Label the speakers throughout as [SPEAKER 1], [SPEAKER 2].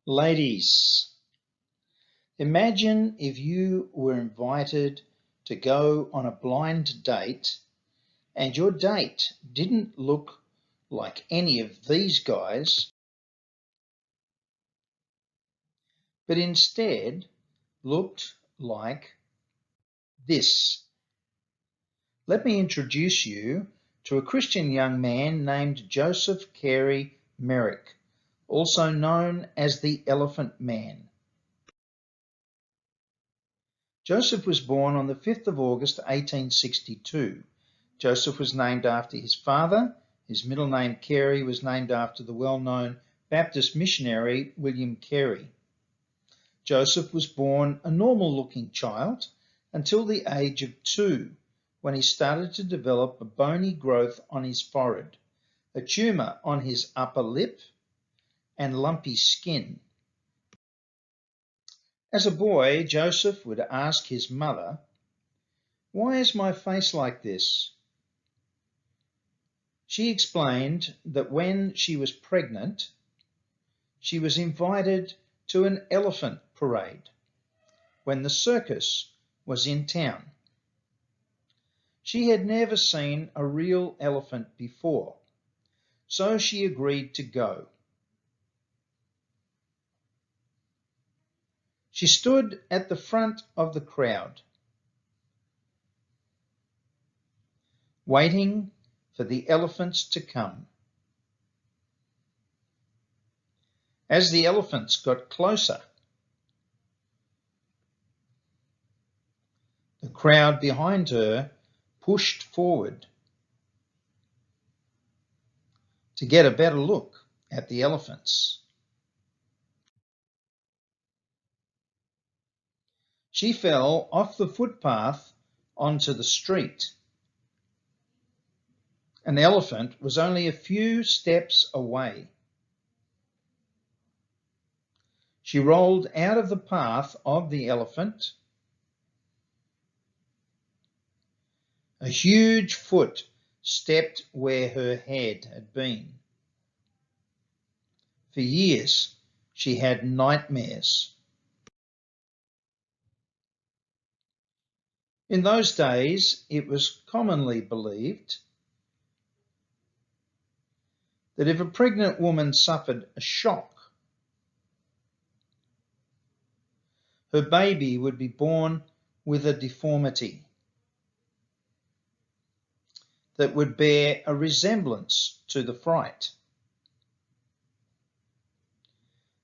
[SPEAKER 1] Ladies, imagine if you were invited to go on a blind date and your date didn't look like any of these guys, but instead looked like this. Let me introduce you to a Christian young man named Joseph Carey Merrick, also known as the Elephant Man. Joseph was born on the 5th of August 1862. Joseph was named after his father. His middle name, Carey, was named after the well-known Baptist missionary William Carey. Joseph was born a normal-looking child until the age of 2, when he started to develop a bony growth on his forehead, a tumour on his upper lip, and lumpy skin. As a boy, Joseph would ask his mother, "Why is my face like this?" She explained that when she was pregnant, she was invited to an elephant parade when the circus was in town. She had never seen a real elephant before, so she agreed to go. She stood at the front of the crowd, waiting for the elephants to come. As the elephants got closer, the crowd behind her pushed forward to get a better look at the elephants. She fell off the footpath onto the street. An elephant was only a few steps away. She rolled out of the path of the elephant. A huge foot stepped where her head had been. For years, she had nightmares. In those days, it was commonly believed that if a pregnant woman suffered a shock, her baby would be born with a deformity that would bear a resemblance to the fright.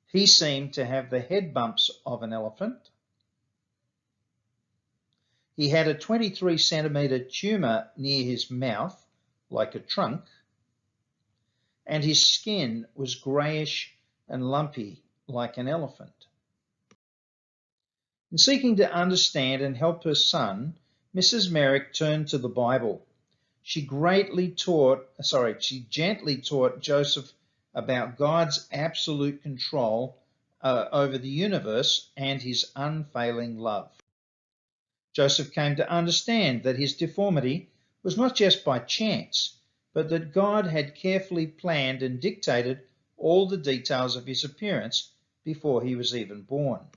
[SPEAKER 1] He seemed to have the head bumps of an elephant. He had a 23-centimetre tumour near his mouth, like a trunk, and his skin was greyish and lumpy, like an elephant. In seeking to understand and help her son, Mrs. Merrick turned to the Bible. She gently taught Joseph about God's absolute control over the universe and his unfailing love. Joseph came to understand that his deformity was not just by chance, but that God had carefully planned and dictated all the details of his appearance before he was even born.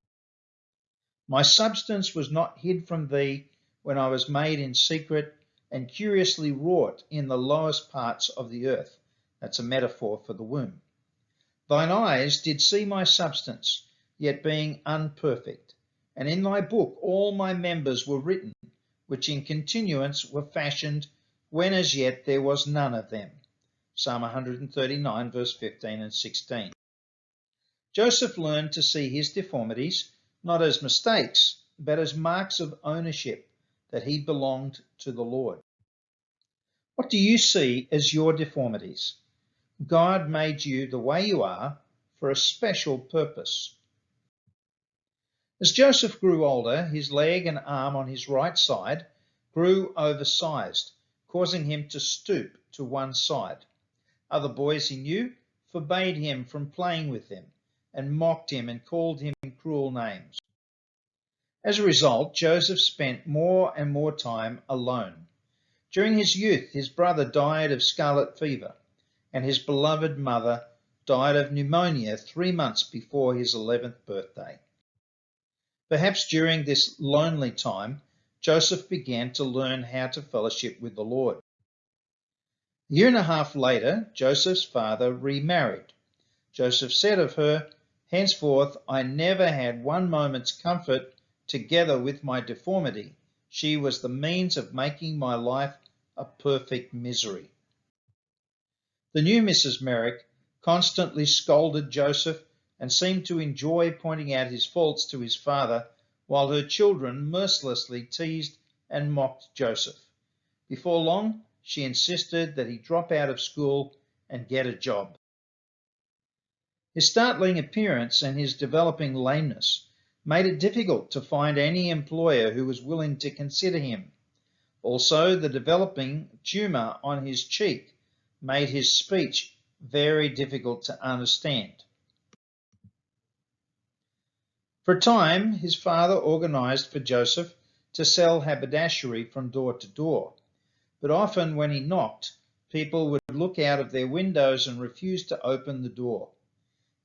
[SPEAKER 1] "My substance was not hid from thee when I was made in secret and curiously wrought in the lowest parts of the earth." That's a metaphor for the womb. "Thine eyes did see my substance, yet being unperfect. And in thy book all my members were written, which in continuance were fashioned, when as yet there was none of them." Psalm 139, verse 15 and 16. Joseph learned to see his deformities not as mistakes, but as marks of ownership, that he belonged to the Lord. What do you see as your deformities? God made you the way you are for a special purpose. As Joseph grew older, his leg and arm on his right side grew oversized, causing him to stoop to one side. Other boys he knew forbade him from playing with them and mocked him and called him cruel names. As a result, Joseph spent more and more time alone. During his youth, his brother died of scarlet fever, and his beloved mother died of pneumonia 3 months before his 11th birthday. Perhaps during this lonely time, Joseph began to learn how to fellowship with the Lord. A year and a half later, Joseph's father remarried. Joseph said of her, "Henceforth I never had one moment's comfort together with my deformity. She was the means of making my life a perfect misery." The new Mrs. Merrick constantly scolded Joseph and seemed to enjoy pointing out his faults to his father, while her children mercilessly teased and mocked Joseph. Before long, she insisted that he drop out of school and get a job. His startling appearance and his developing lameness made it difficult to find any employer who was willing to consider him. Also, the developing tumour on his cheek made his speech very difficult to understand. For a time, his father organised for Joseph to sell haberdashery from door to door, but often when he knocked, people would look out of their windows and refuse to open the door.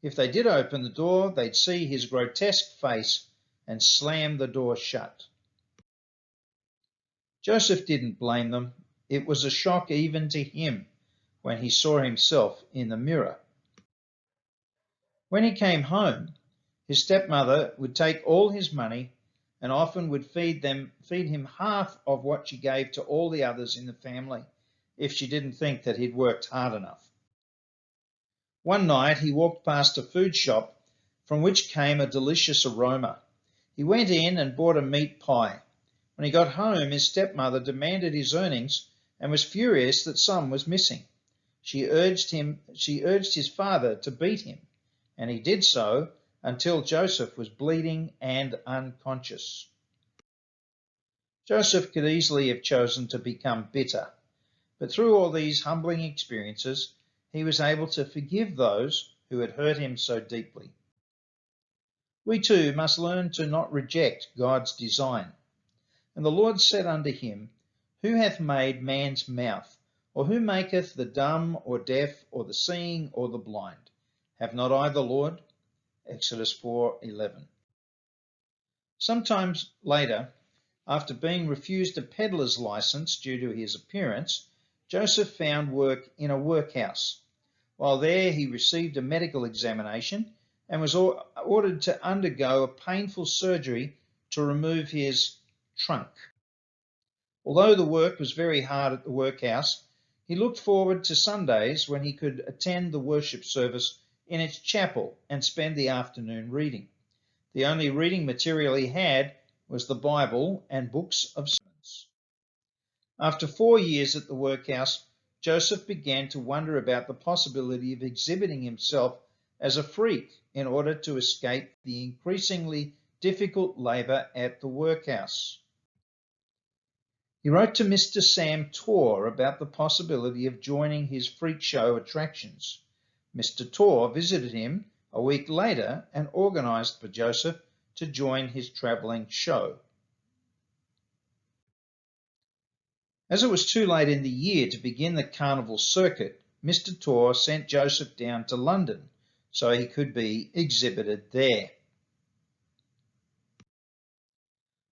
[SPEAKER 1] If they did open the door, they'd see his grotesque face and slam the door shut. Joseph didn't blame them. It was a shock even to him when he saw himself in the mirror. When he came home, his stepmother would take all his money and often would feed him half of what she gave to all the others in the family if she didn't think that he'd worked hard enough. One night he walked past a food shop from which came a delicious aroma. He went in and bought a meat pie. When he got home, his stepmother demanded his earnings and was furious that some was missing. She urged his father to beat him, and he did so until Joseph was bleeding and unconscious. Joseph could easily have chosen to become bitter, but through all these humbling experiences, he was able to forgive those who had hurt him so deeply. We too must learn to not reject God's design. And the Lord said unto him, Who hath made man's mouth? Or who maketh the dumb or deaf or the seeing or the blind? Have not I the Lord? Exodus 4:11. Sometimes later, after being refused a peddler's license due to his appearance, Joseph found work in a workhouse. While there, he received a medical examination and was ordered to undergo a painful surgery to remove his trunk. Although the work was very hard at the workhouse, he looked forward to Sundays when he could attend the worship service in its chapel and spend the afternoon reading. The only reading material he had was the Bible and books of sermons. After 4 years at the workhouse, Joseph began to wonder about the possibility of exhibiting himself as a freak in order to escape the increasingly difficult labour at the workhouse. He wrote to Mr. Sam Torr about the possibility of joining his freak show attractions. Mr. Torr visited him a week later and organised for Joseph to join his travelling show. As it was too late in the year to begin the carnival circuit, Mr. Torr sent Joseph down to London so he could be exhibited there.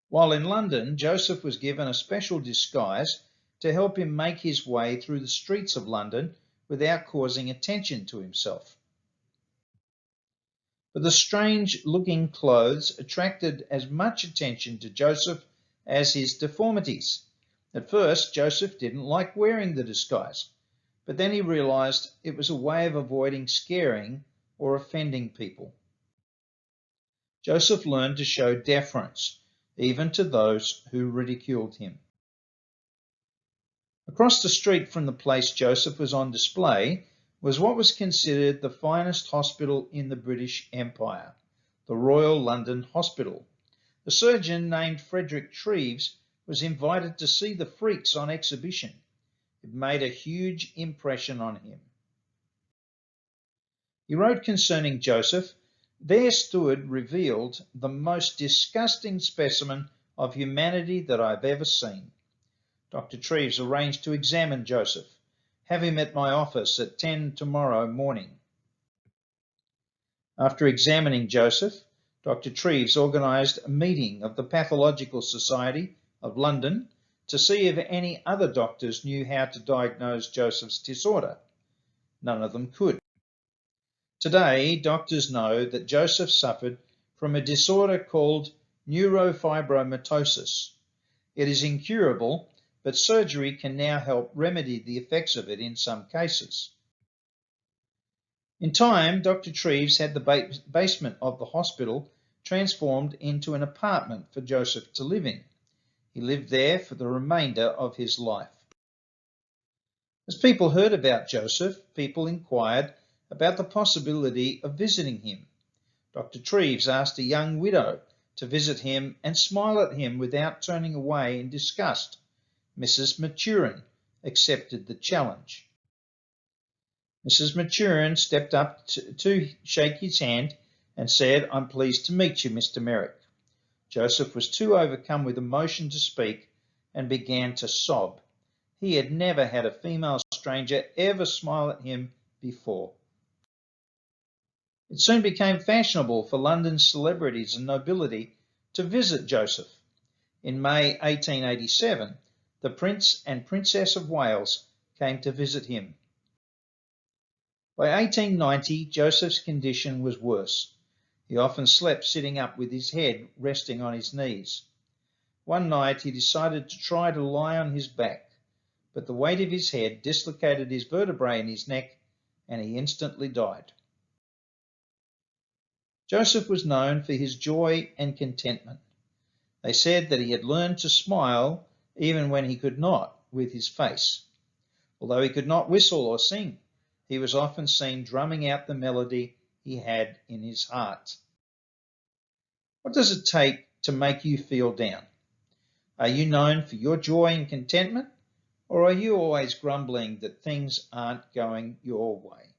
[SPEAKER 1] While in London, Joseph was given a special disguise to help him make his way through the streets of London without causing attention to himself. But the strange-looking clothes attracted as much attention to Joseph as his deformities. At first, Joseph didn't like wearing the disguise, but then he realised it was a way of avoiding scaring or offending people. Joseph learned to show deference, even to those who ridiculed him. Across the street from the place Joseph was on display was what was considered the finest hospital in the British Empire, the Royal London Hospital. A surgeon named Frederick Treves was invited to see the freaks on exhibition. It made a huge impression on him. He wrote concerning Joseph, There stood revealed the most disgusting specimen of humanity that I've ever seen. Dr. Treves arranged to examine Joseph. Have him at my office at 10 tomorrow morning. After examining Joseph, Dr. Treves organised a meeting of the Pathological Society of London to see if any other doctors knew how to diagnose Joseph's disorder. None of them could. Today, doctors know that Joseph suffered from a disorder called neurofibromatosis. It is incurable, but surgery can now help remedy the effects of it in some cases. In time, Dr. Treves had the basement of the hospital transformed into an apartment for Joseph to live in. He lived there for the remainder of his life. As people heard about Joseph, people inquired about the possibility of visiting him. Dr. Treves asked a young widow to visit him and smile at him without turning away in disgust. Mrs. Maturin accepted the challenge. Mrs. Maturin stepped up to shake his hand and said, "I'm pleased to meet you, Mr. Merrick." Joseph was too overcome with emotion to speak and began to sob. He had never had a female stranger ever smile at him before. It soon became fashionable for London's celebrities and nobility to visit Joseph. In May 1887, the Prince and Princess of Wales came to visit him. By 1890, Joseph's condition was worse. He often slept sitting up with his head resting on his knees. One night he decided to try to lie on his back, but the weight of his head dislocated his vertebrae in his neck and he instantly died. Joseph was known for his joy and contentment. They said that he had learned to smile even when he could not with his face. Although he could not whistle or sing, he was often seen drumming out the melody he had in his heart. What does it take to make you feel down? Are you known for your joy and contentment, or are you always grumbling that things aren't going your way?